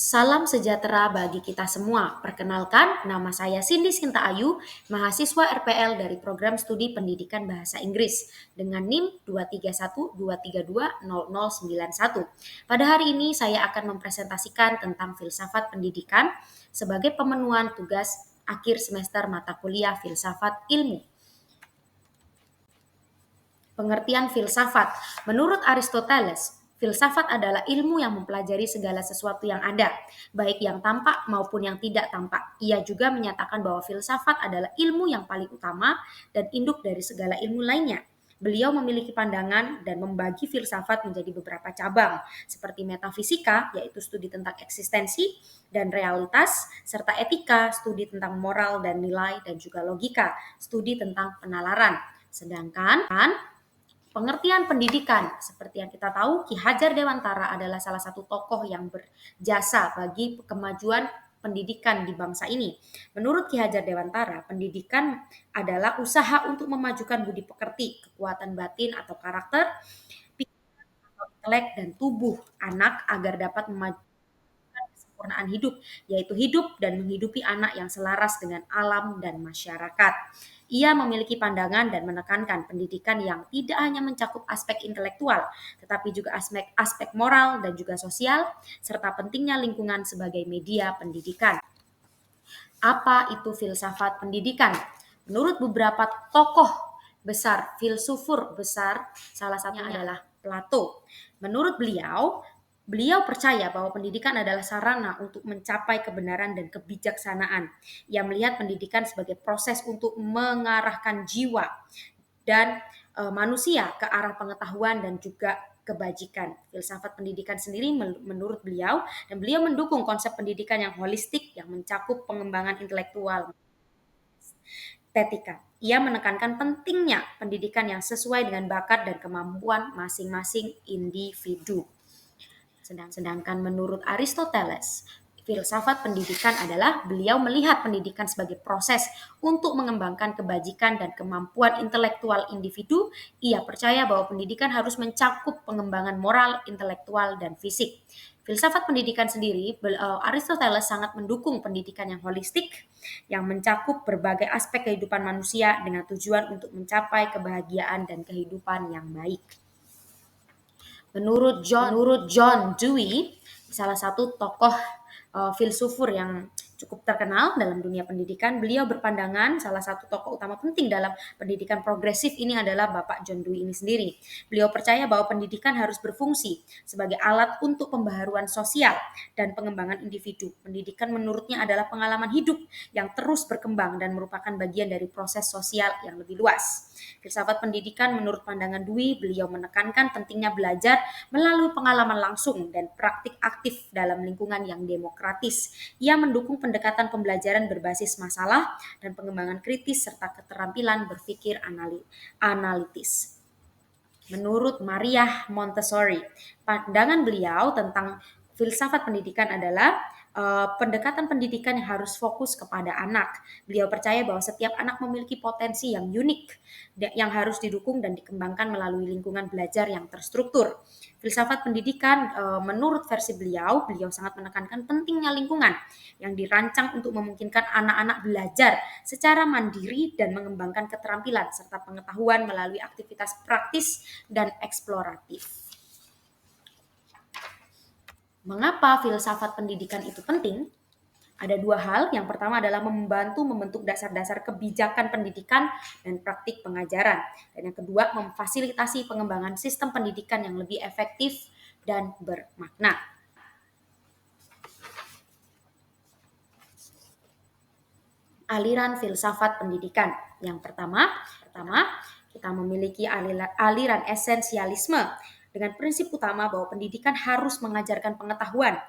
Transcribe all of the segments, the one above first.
Salam sejahtera bagi kita semua. Perkenalkan, nama saya Cindy Sinta Ayu, mahasiswa RPL dari Program Studi Pendidikan Bahasa Inggris dengan NIM 23123200091. Pada hari ini saya akan mempresentasikan tentang filsafat pendidikan sebagai pemenuhan tugas akhir semester mata kuliah Filsafat Ilmu. Pengertian filsafat. Menurut Aristoteles, filsafat adalah ilmu yang mempelajari segala sesuatu yang ada, baik yang tampak maupun yang tidak tampak. Ia juga menyatakan bahwa filsafat adalah ilmu yang paling utama dan induk dari segala ilmu lainnya. Beliau memiliki pandangan dan membagi filsafat menjadi beberapa cabang, seperti metafisika, yaitu studi tentang eksistensi dan realitas, serta etika, studi tentang moral dan nilai, dan juga logika, studi tentang penalaran. Sedangkan pengertian pendidikan, seperti yang kita tahu, Ki Hajar Dewantara adalah salah satu tokoh yang berjasa bagi kemajuan pendidikan di bangsa ini. Menurut Ki Hajar Dewantara, pendidikan adalah usaha untuk memajukan budi pekerti, kekuatan batin atau karakter, pikiran atau intelek, dan tubuh anak agar dapat memajukan kesempurnaan hidup, yaitu hidup dan menghidupi anak yang selaras dengan alam dan masyarakat. Ia memiliki pandangan dan menekankan pendidikan yang tidak hanya mencakup aspek intelektual, tetapi juga aspek moral dan juga sosial, serta pentingnya lingkungan sebagai media pendidikan. Apa itu filsafat pendidikan? Menurut beberapa tokoh besar, filsufur besar, salah satunya adalah Plato. Menurut beliau, beliau percaya bahwa pendidikan adalah sarana untuk mencapai kebenaran dan kebijaksanaan. Ia melihat pendidikan sebagai proses untuk mengarahkan jiwa dan manusia ke arah pengetahuan dan juga kebajikan. Filsafat pendidikan sendiri menurut beliau, dan beliau mendukung konsep pendidikan yang holistik yang mencakup pengembangan intelektual, estetika. Ia menekankan pentingnya pendidikan yang sesuai dengan bakat dan kemampuan masing-masing individu. Sedangkan menurut Aristoteles, filsafat pendidikan adalah beliau melihat pendidikan sebagai proses untuk mengembangkan kebajikan dan kemampuan intelektual individu. Ia percaya bahwa pendidikan harus mencakup pengembangan moral, intelektual, dan fisik. Filsafat pendidikan sendiri, Aristoteles sangat mendukung pendidikan yang holistik, yang mencakup berbagai aspek kehidupan manusia dengan tujuan untuk mencapai kebahagiaan dan kehidupan yang baik. Menurut John Dewey, salah satu tokoh filsufur yang cukup terkenal dalam dunia pendidikan, beliau berpandangan salah satu tokoh utama penting dalam pendidikan progresif ini adalah Bapak John Dewey ini sendiri. Beliau percaya bahwa pendidikan harus berfungsi sebagai alat untuk pembaharuan sosial dan pengembangan individu. Pendidikan menurutnya adalah pengalaman hidup yang terus berkembang dan merupakan bagian dari proses sosial yang lebih luas. Filsafat pendidikan menurut pandangan Dewey, beliau menekankan pentingnya belajar melalui pengalaman langsung dan praktik aktif dalam lingkungan yang demokratis. Ia mendukung pendekatan pembelajaran berbasis masalah dan pengembangan kritis serta keterampilan berpikir analitis. Menurut Maria Montessori, pandangan beliau tentang filsafat pendidikan adalah pendekatan pendidikan yang harus fokus kepada anak. Beliau percaya bahwa setiap anak memiliki potensi yang unik yang harus didukung dan dikembangkan melalui lingkungan belajar yang terstruktur. Filsafat pendidikan menurut versi beliau sangat menekankan pentingnya lingkungan yang dirancang untuk memungkinkan anak-anak belajar secara mandiri dan mengembangkan keterampilan serta pengetahuan melalui aktivitas praktis dan eksploratif. Mengapa filsafat pendidikan itu penting? Ada dua hal. Yang pertama adalah membantu membentuk dasar-dasar kebijakan pendidikan dan praktik pengajaran. Dan yang kedua, memfasilitasi pengembangan sistem pendidikan yang lebih efektif dan bermakna. Aliran filsafat pendidikan. Yang pertama, kita memiliki aliran esensialisme dengan prinsip utama bahwa pendidikan harus mengajarkan pengetahuan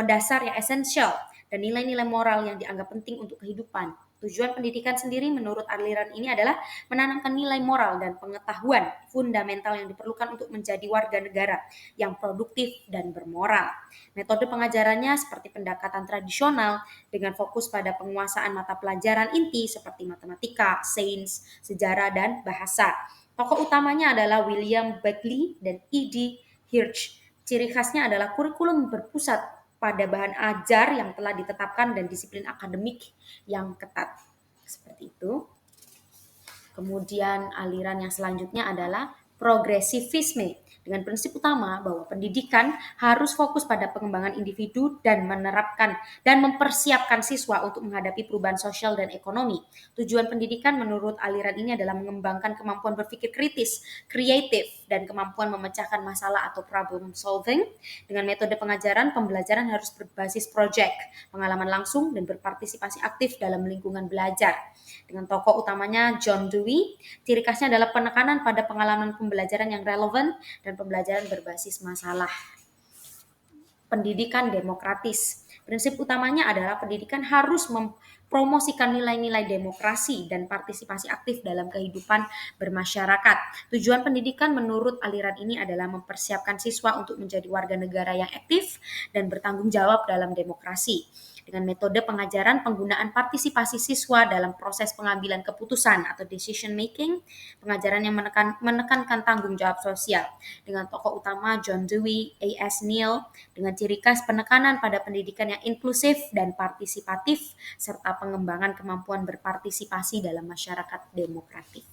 dasar yang esensial dan nilai-nilai moral yang dianggap penting untuk kehidupan. Tujuan pendidikan sendiri menurut aliran ini adalah menanamkan nilai moral dan pengetahuan fundamental yang diperlukan untuk menjadi warga negara yang produktif dan bermoral. Metode pengajarannya seperti pendekatan tradisional dengan fokus pada penguasaan mata pelajaran inti seperti matematika, sains, sejarah, dan bahasa. Tokoh utamanya adalah William Beckley dan E.D. Hirsch. Ciri khasnya adalah kurikulum berpusat pada bahan ajar yang telah ditetapkan dan disiplin akademik yang ketat. Seperti itu. Kemudian aliran yang selanjutnya adalah progresivisme dengan prinsip utama bahwa pendidikan harus fokus pada pengembangan individu dan menerapkan dan mempersiapkan siswa untuk menghadapi perubahan sosial dan ekonomi. Tujuan pendidikan menurut aliran ini adalah mengembangkan kemampuan berpikir kritis, kreatif, dan kemampuan memecahkan masalah atau problem solving. Dengan metode pengajaran, pembelajaran harus berbasis project, pengalaman langsung, dan berpartisipasi aktif dalam lingkungan belajar. Dengan tokoh utamanya John Dewey, ciri khasnya adalah penekanan pada pengalaman pembelajaran yang relevan dan pembelajaran berbasis masalah. Pendidikan demokratis. Prinsip utamanya adalah pendidikan harus mempromosikan nilai-nilai demokrasi dan partisipasi aktif dalam kehidupan bermasyarakat. Tujuan pendidikan menurut aliran ini adalah mempersiapkan siswa untuk menjadi warga negara yang aktif dan bertanggung jawab dalam demokrasi. Dengan metode pengajaran, penggunaan partisipasi siswa dalam proses pengambilan keputusan atau decision making, pengajaran yang menekankan tanggung jawab sosial. Dengan tokoh utama John Dewey, A.S. Neal, dengan ciri khas penekanan pada pendidikan yang inklusif dan partisipatif, serta pengembangan kemampuan berpartisipasi dalam masyarakat demokratik.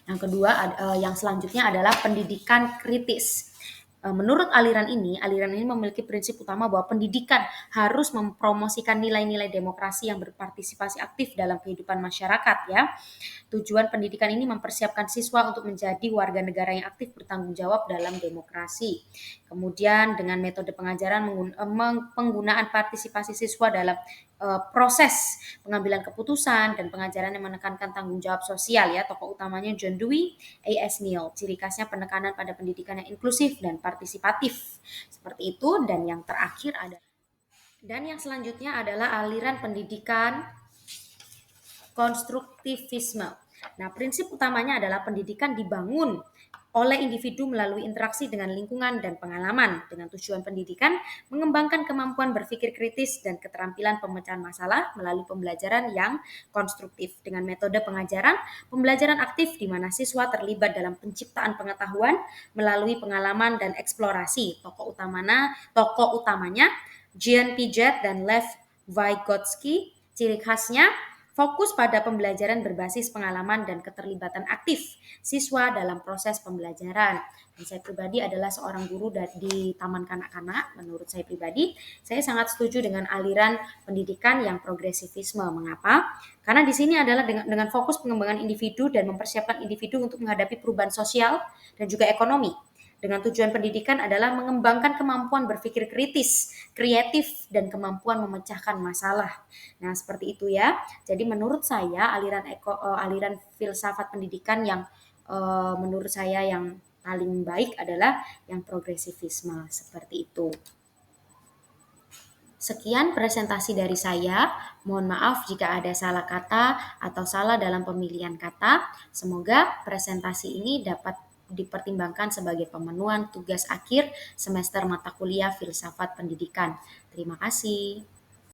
Yang kedua, yang selanjutnya adalah pendidikan kritis. Menurut aliran ini memiliki prinsip utama bahwa pendidikan harus mempromosikan nilai-nilai demokrasi yang berpartisipasi aktif dalam kehidupan masyarakat ya. Tujuan pendidikan ini mempersiapkan siswa untuk menjadi warga negara yang aktif bertanggung jawab dalam demokrasi. Kemudian dengan metode pengajaran penggunaan partisipasi siswa dalam proses pengambilan keputusan dan pengajaran yang menekankan tanggung jawab sosial ya. Tokoh utamanya John Dewey, A.S. Neal. Ciri khasnya penekanan pada pendidikan yang inklusif dan partisipatif. Seperti itu. Dan yang terakhir ada dan yang selanjutnya adalah aliran pendidikan konstruktivisme. Nah, prinsip utamanya adalah pendidikan dibangun oleh individu melalui interaksi dengan lingkungan dan pengalaman. Dengan tujuan pendidikan mengembangkan kemampuan berpikir kritis dan keterampilan pemecahan masalah melalui pembelajaran yang konstruktif. Dengan metode pengajaran, pembelajaran aktif di mana siswa terlibat dalam penciptaan pengetahuan melalui pengalaman dan eksplorasi. Tokoh utamanya Jean Piaget dan Lev Vygotsky. Ciri khasnya fokus pada pembelajaran berbasis pengalaman dan keterlibatan aktif siswa dalam proses pembelajaran. Dan saya pribadi adalah seorang guru di Taman Kanak-kanak. Menurut saya pribadi, saya sangat setuju dengan aliran pendidikan yang progresivisme. Mengapa? Karena di sini adalah dengan fokus pengembangan individu dan mempersiapkan individu untuk menghadapi perubahan sosial dan juga ekonomi. Dengan tujuan pendidikan adalah mengembangkan kemampuan berpikir kritis, kreatif, dan kemampuan memecahkan masalah. Nah, seperti itu ya. Jadi menurut saya aliran filsafat pendidikan yang menurut saya yang paling baik adalah yang progresivisme seperti itu. Sekian presentasi dari saya. Mohon maaf jika ada salah kata atau salah dalam pemilihan kata. Semoga presentasi ini dapat dipertimbangkan sebagai pemenuhan tugas akhir semester mata kuliah Filsafat Pendidikan. Terima kasih.